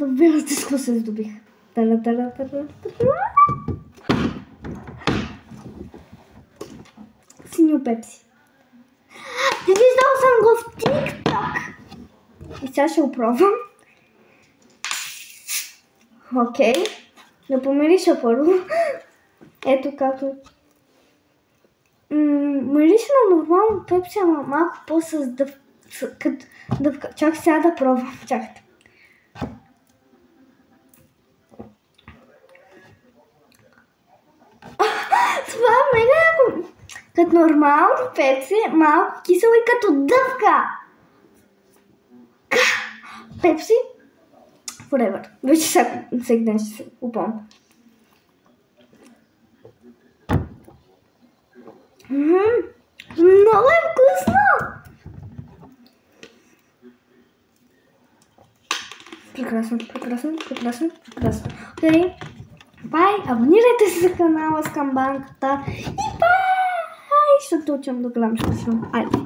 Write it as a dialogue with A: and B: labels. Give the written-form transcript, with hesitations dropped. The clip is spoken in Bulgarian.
A: да вярвате с какво се здобих. Синьо пепси. Виждал съм го в TikTok. И сега ще го пробвам. Окей. Да помириша първо. Ето като... Мириша на нормално пепси, ама малко по-с дъвка. Чакай сега да пробвам. Чакайте. Това е мега като нормално пепси, малко кисело и като дъвка. Пепси forever. Вече всеки ден ще се упомня. Много е вкусно! Прекрасно. Окей. Бай, абонирайте се за канала с камбанката и бай! Защото учам да гледам скучно. Айде.